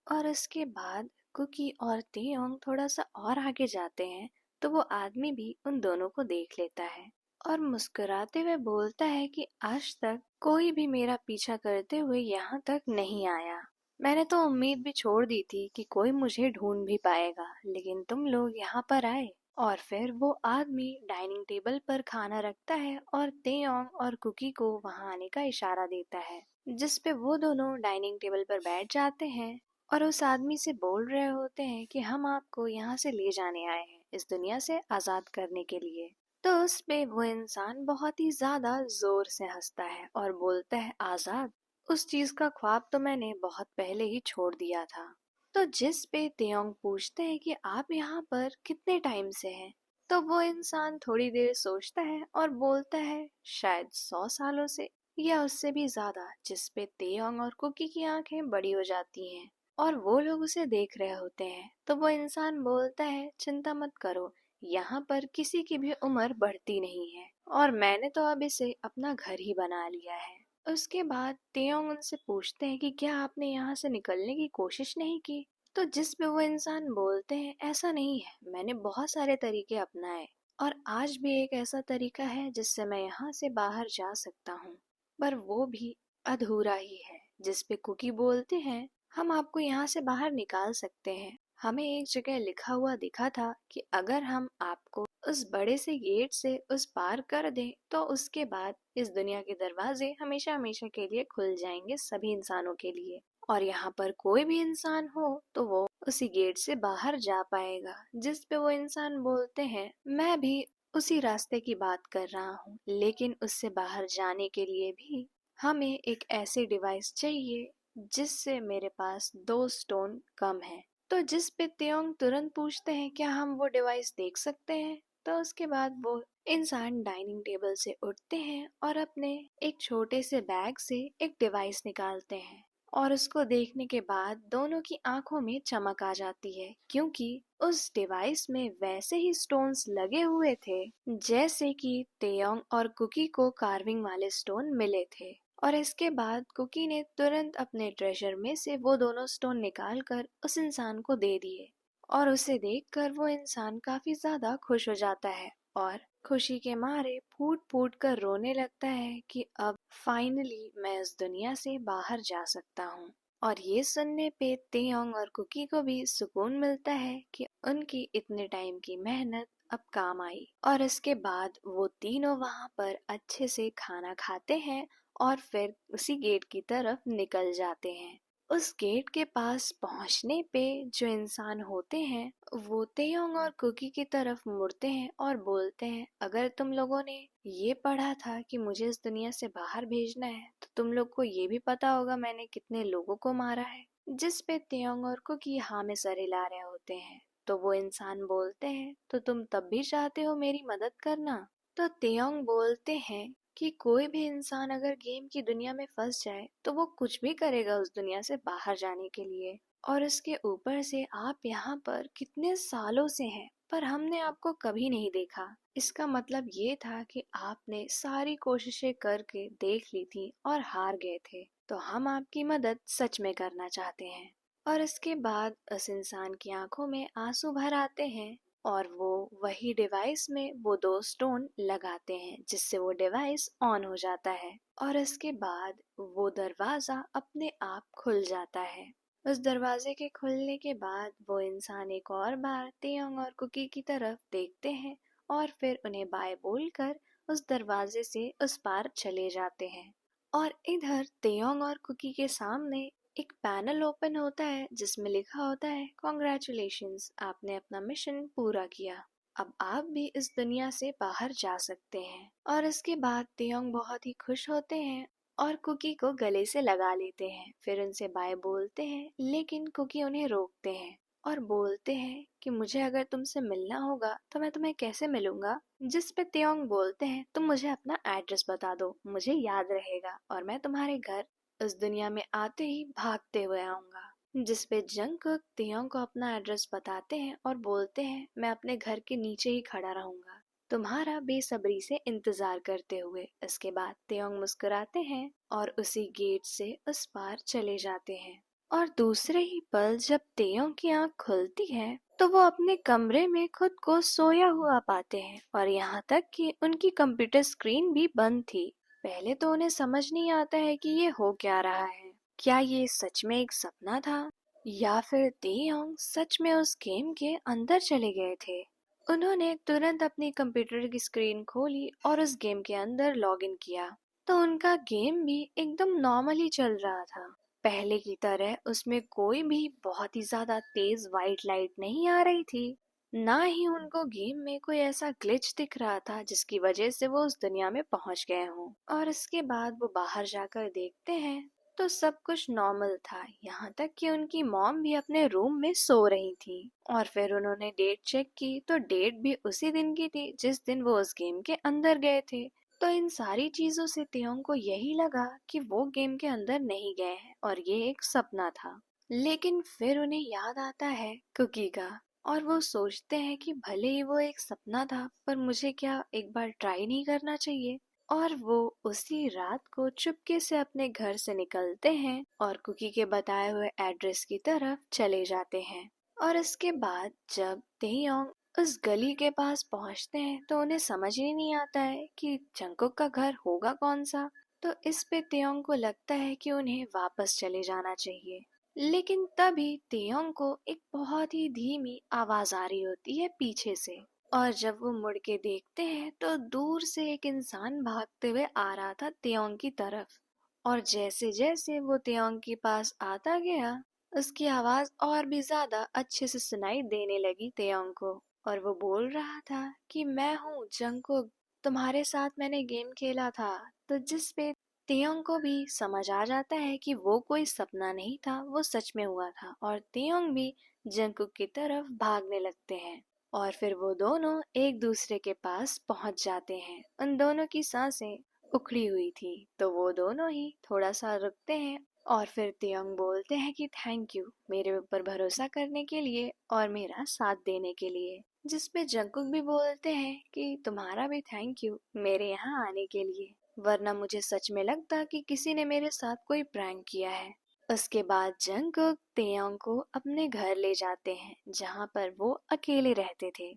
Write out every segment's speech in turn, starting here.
और उसके बाद कुकी और तेयोंग थोड़ा सा और आगे जाते हैं तो वो आदमी भी उन दोनों को देख लेता है और मुस्कुराते हुए बोलता है कि आज तक कोई भी मेरा पीछा करते हुए यहाँ तक नहीं आया। मैंने तो उम्मीद भी छोड़ दी थी कि कोई मुझे ढूंढ भी पाएगा, लेकिन तुम लोग यहाँ पर आए। और फिर वो आदमी डाइनिंग टेबल पर खाना रखता है और तेयोंग और कुकी को वहां आने का इशारा देता है, जिस पे वो दोनों डाइनिंग टेबल पर बैठ जाते हैं और उस आदमी से बोल रहे होते हैं कि हम आपको यहाँ से ले जाने आए हैं, इस दुनिया से आजाद करने के लिए। तो उस पे वो इंसान बहुत ही ज्यादा जोर से हंसता है और बोलता है, आजाद? उस चीज का ख्वाब तो मैंने बहुत पहले ही छोड़ दिया था। तो जिस पे तेयोंग पूछते हैं कि आप यहाँ पर कितने टाइम से हैं, तो वो इंसान थोड़ी देर सोचता है और बोलता है, शायद 100 सालों से या उससे भी ज्यादा। जिस पे तेयोंग और कुकी की आंखें बड़ी हो जाती हैं और वो लोग उसे देख रहे होते हैं। तो वो इंसान बोलता है, चिंता मत करो, यहाँ पर किसी की भी उम्र बढ़ती नहीं है और मैंने तो अब इसे अपना घर ही बना लिया है। उसके बाद तेयोंग उनसे पूछते हैं कि क्या आपने यहाँ से निकलने की कोशिश नहीं की? तो जिस पे वो इंसान बोलते हैं, ऐसा नहीं है, मैंने बहुत सारे तरीके अपनाए और आज भी एक ऐसा तरीका है जिससे मैं यहाँ से बाहर जा सकता हूँ, पर वो भी अधूरा ही है। जिस पे कुकी बोलते हैं, हम आपको यहाँ से बाहर निकाल सकते हैं। हमें एक जगह लिखा हुआ दिखा था कि अगर हम आपको उस बड़े से गेट से उस पार कर दें तो उसके बाद इस दुनिया के दरवाजे हमेशा हमेशा के लिए खुल जाएंगे सभी इंसानों के लिए, और यहाँ पर कोई भी इंसान हो तो वो उसी गेट से बाहर जा पाएगा। जिस पे वो इंसान बोलते हैं, मैं भी उसी रास्ते की बात कर रहा हूँ, लेकिन उससे बाहर जाने के लिए भी हमें एक ऐसी डिवाइस चाहिए जिससे मेरे पास 2 स्टोन कम है। तो जिस पे त्योंग तुरंत पूछते हैं, क्या हम वो डिवाइस देख सकते हैं? तो उसके बाद वो इंसान डाइनिंग टेबल से उठते हैं और अपने एक छोटे से बैग से एक डिवाइस निकालते हैं और उसको देखने के बाद दोनों की आंखों में चमक आ जाती है, क्योंकि उस डिवाइस में वैसे ही स्टोन्स लगे हुए थे जैसे कि तेयोंग और कुकी को कार्विंग वाले स्टोन मिले थे। और इसके बाद कुकी ने तुरंत अपने ट्रेजर में से वो दोनों स्टोन निकाल कर उस इंसान को दे दिए और उसे देखकर वो इंसान काफी ज्यादा खुश हो जाता है और खुशी के मारे फूट फूट कर रोने लगता है कि अब फाइनली मैं इस दुनिया से बाहर जा सकता हूँ। और ये सुनने पे तेयोंग और कुकी को भी सुकून मिलता है कि उनकी इतने टाइम की मेहनत अब काम आई। और इसके बाद वो तीनों वहां पर अच्छे से खाना खाते हैं और फिर उसी गेट की तरफ निकल जाते हैं। उस गेट के पास पहुंचने पे जो इंसान होते हैं वो तेयोंग और कुकी की तरफ मुड़ते हैं और बोलते हैं, अगर तुम लोगों ने ये पढ़ा था कि मुझे इस दुनिया से बाहर भेजना है तो तुम लोग को ये भी पता होगा मैंने कितने लोगों को मारा है। जिस पे तेयोंग और कुकी हाँ में सर हिला रहे होते हैं। तो वो इंसान बोलते हैं, तो तुम तब भी चाहते हो मेरी मदद करना? तो तेयोंग बोलते हैं कि कोई भी इंसान अगर गेम की दुनिया में फंस जाए तो वो कुछ भी करेगा उस दुनिया से बाहर जाने के लिए। और इसके ऊपर से आप यहाँ पर कितने सालों से हैं पर हमने आपको कभी नहीं देखा। इसका मतलब ये था कि आपने सारी कोशिशें करके देख ली थी और हार गए थे, तो हम आपकी मदद सच में करना चाहते हैं। और इसके बाद उस इंसान की आंखों में आंसू भर आते हैं और वो वही डिवाइस में वो 2 स्टोन लगाते हैं जिससे वो डिवाइस ऑन हो जाता है और इसके बाद वो दरवाजा अपने आप खुल जाता है। उस दरवाजे के खुलने के बाद वो इंसान एक और बार तेयोंग और कुकी की तरफ देखते हैं और फिर उन्हें बाय बोलकर उस दरवाजे से उस पार चले जाते हैं। और इधर तेयोंग और कुकी के सामने एक पैनल ओपन होता है जिसमें लिखा होता है, कॉन्ग्रेचुलेशंस, आपने अपना मिशन पूरा किया, अब आप भी इस दुनिया से बाहर जा सकते हैं। और इसके बाद तेयोंग बहुत ही खुश होते हैं और कुकी को गले से लगा लेते हैं, फिर उनसे बाय बोलते हैं, लेकिन कुकी उन्हें रोकते हैं और बोलते हैं कि मुझे अगर तुमसे मिलना होगा तो मैं तुम्हें कैसे मिलूंगा? जिस पे तेयोंग बोलते हैं, तुम मुझे अपना एड्रेस बता दो, मुझे याद रहेगा और मैं तुम्हारे घर उस दुनिया में आते ही भागते हुए आऊंगा। जिस पे जंगकुक तेयोंग को अपना एड्रेस बताते हैं और बोलते हैं, मैं अपने घर के नीचे ही खड़ा रहूंगा तुम्हारा बेसब्री से इंतजार करते हुए। इसके बाद तेयोंग मुस्कुराते हैं और उसी गेट से उस पार चले जाते हैं और दूसरे ही पल जब तेयोंग की आंख खुलती है तो वो अपने कमरे में खुद को सोया हुआ पाते हैं और यहाँ तक कि उनकी कंप्यूटर स्क्रीन भी बंद थी। पहले तो उन्हें समझ नहीं आता है कि ये हो क्या रहा है। क्या ये सच में एक सपना था या फिर तेयोंग सच में उस गेम के अंदर चले गए थे। उन्होंने तुरंत अपनी कंप्यूटर की स्क्रीन खोली और उस गेम के अंदर लॉगिन किया तो उनका गेम भी एकदम नॉर्मली चल रहा था। पहले की तरह उसमें कोई भी बहुत ही ज्यादा तेज वाइट लाइट नहीं आ रही थी। ना ही उनको गेम में कोई ऐसा ग्लिच दिख रहा था जिसकी वजह से वो उस दुनिया में पहुंच गए हों। और इसके बाद वो बाहर जाकर देखते हैं तो सब कुछ नॉर्मल था, यहाँ तक कि उनकी मॉम भी अपने रूम में सो रही थी। और फिर उन्होंने डेट चेक की तो डेट भी उसी दिन की थी जिस दिन वो उस गेम के अंदर गए थे। तो इन सारी चीजों से तेयोंग को यही लगा कि वो गेम के अंदर नहीं गए हैं और ये एक सपना था। लेकिन फिर उन्हें याद आता है कुकी का और वो सोचते हैं कि भले ही वो एक सपना था पर मुझे क्या एक बार ट्राई नहीं करना चाहिए। और वो उसी रात को चुपके से अपने घर से निकलते हैं और कुकी के बताए हुए एड्रेस की तरफ चले जाते हैं। और इसके बाद जब तेयोंग उस गली के पास पहुंचते हैं तो उन्हें समझ ही नहीं आता है कि जंगकुक का घर होगा कौन सा। तो इस पे तेयोंग को लगता है कि उन्हें वापस चले जाना चाहिए। लेकिन तभी तेयोंग को एक बहुत ही धीमी आवाज आ रही होती है पीछे से। और जब वो मुड़ के देखते हैं तो दूर से एक इंसान भागते हुए आ रहा था तेयोंग की तरफ। और जैसे जैसे वो तेयोंग के पास आता गया उसकी आवाज और भी ज्यादा अच्छे से सुनाई देने लगी तेयोंग को। और वो बोल रहा था कि मैं हूँ जंगकुक, तुम्हारे साथ मैंने गेम खेला था। तो जिस पे तेयोंग को भी समझ आ जाता है कि वो कोई सपना नहीं था, वो सच में हुआ था। और तेयोंग भी जंगकुक की तरफ भागने लगते हैं और फिर वो दोनों एक दूसरे के पास पहुंच जाते हैं। उन दोनों की सांसें उखड़ी हुई थी तो वो दोनों ही थोड़ा सा रुकते हैं और फिर तेयोंग बोलते हैं कि थैंक यू मेरे ऊपर भरोसा करने के लिए और मेरा साथ देने के लिए। जिसपे जंगकुक भी बोलते हैं कि तुम्हारा भी थैंक यू मेरे यहाँ आने के लिए, वरना मुझे सच में लगता कि किसी ने मेरे साथ कोई प्रैंक किया है। उसके बाद जंगकुक तेयोंग को अपने घर ले जाते हैं जहाँ पर वो अकेले रहते थे।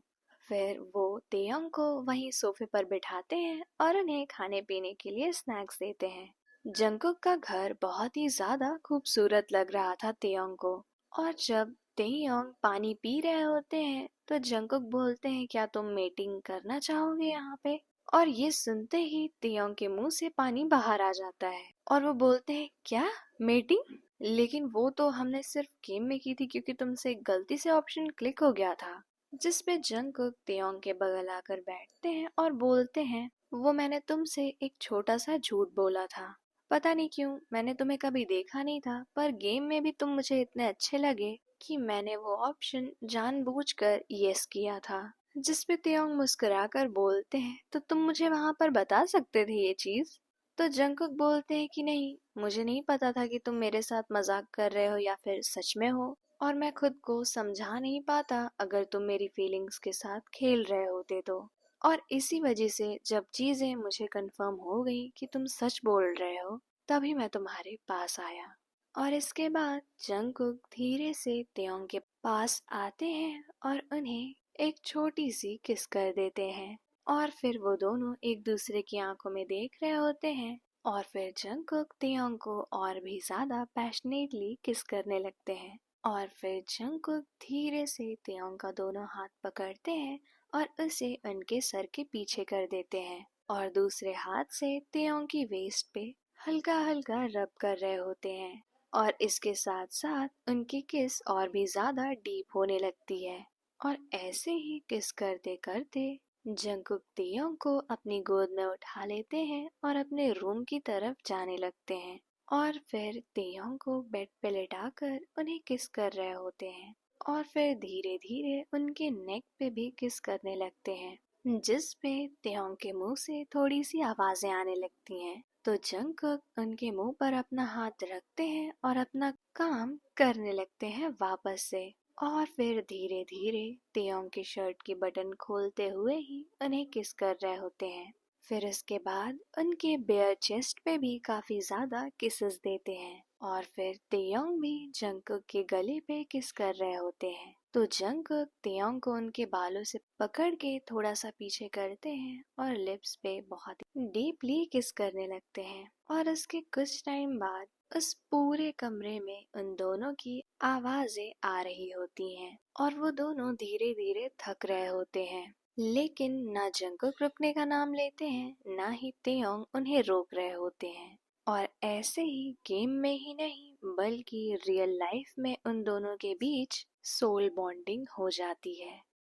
फिर वो तेयोंग को वहीं सोफे पर बिठाते हैं और उन्हें खाने पीने के लिए स्नैक्स देते हैं। जंगकुक का घर बहुत ही ज्यादा खूबसूरत लग रहा था तेयोंग को। और जब तेयोंग पानी पी रहे होते हैं तो जंगकुक बोलते हैं क्या तुम मेटिंग करना चाहोगे यहाँ पे। और ये सुनते ही तेयोंग के मुंह से पानी बाहर आ जाता है और वो बोलते हैं क्या मेटिंग, लेकिन वो तो हमने सिर्फ गेम में की थी क्योंकि तुमसे गलती से ऑप्शन क्लिक हो गया था। जिस पे जंगकुक तेयोंग के बगल आकर बैठते हैं और बोलते हैं वो मैंने तुमसे एक छोटा सा झूठ बोला था। पता नहीं क्यों मैंने तुम्हें कभी देखा नहीं था पर गेम में भी तुम मुझे इतने अच्छे लगे कि मैंने वो ऑप्शन जानबूझकर यस किया था। जिस पे तेयोंग मुस्कुराकर बोलते हैं तो तुम मुझे वहां पर बता सकते थे ये चीज। तो जंगकुक बोलते हैं कि नहीं, मुझे नहीं पता था कि तुम मेरे साथ मजाक कर रहे हो या फिर सच में हो, और मैं खुद को समझा नहीं पाता अगर तुम मेरी फीलिंग्स के साथ खेल रहे होते तो। और इसी वजह से जब चीजें मुझे कंफर्म हो गई कि तुम सच बोल रहे हो तभी मैं तुम्हारे पास आया। और इसके बाद जंगकुक धीरे से तेयोंग के पास आते हैं और उन्हें एक छोटी सी किस कर देते हैं। और फिर वो दोनों एक दूसरे की आंखों में देख रहे होते हैं और फिर जंगकुक तेयोंग को और भी ज्यादा पैशनेटली किस करने लगते हैं। और फिर जंगकुक धीरे से तेयोंग का दोनों हाथ पकड़ते हैं और उसे उनके सर के पीछे कर देते हैं और दूसरे हाथ से तेयोंग की वेस्ट पे हल्का हल्का रब कर रहे होते हैं। और इसके साथ साथ उनकी किस और भी ज्यादा डीप होने लगती है। और ऐसे ही किस करते करते जंगकुक तेयोंग को अपनी गोद में उठा लेते हैं और अपने रूम की तरफ जाने लगते हैं। और फिर तेयोंग को बेड पे लेटाकर उन्हें किस कर रहे होते हैं और फिर धीरे धीरे उनके नेक पे भी किस करने लगते हैं जिस पे तेयोंग के मुंह से थोड़ी सी आवाजें आने लगती हैं। तो जंगकुक उनके मुंह पर अपना हाथ रखते हैं और अपना काम करने लगते हैं वापस से। और फिर धीरे धीरे तेयोंग की शर्ट की बटन खोलते हुए ही उन्हें किस कर रहे होते हैं। फिर इसके बाद उनके बेयर चेस्ट पे भी काफी ज्यादा किसेस देते हैं। और फिर तेयोंग भी जंगकुक के गले पे किस कर रहे होते हैं, तो जंगकुक तेयोंग को उनके बालों से पकड़ के थोड़ा सा पीछे करते हैं और लिप्स पे बहुत डीपली किस करने लगते हैं। और उसके कुछ टाइम बाद उस पूरे कमरे में उन दोनों की आवाजें आ रही होती हैं और वो दोनों धीरे धीरे थक रहे होते हैं, लेकिन ना जंगकुक रुकने का नाम लेते हैं ना ही तेयोंग उन्हें रोक रहे होते हैं। और ऐसे ही गेम में ही नहीं बल्कि रियल लाइफ में उन दोनों के बीच सोल बॉन्डिंग हो जाती है।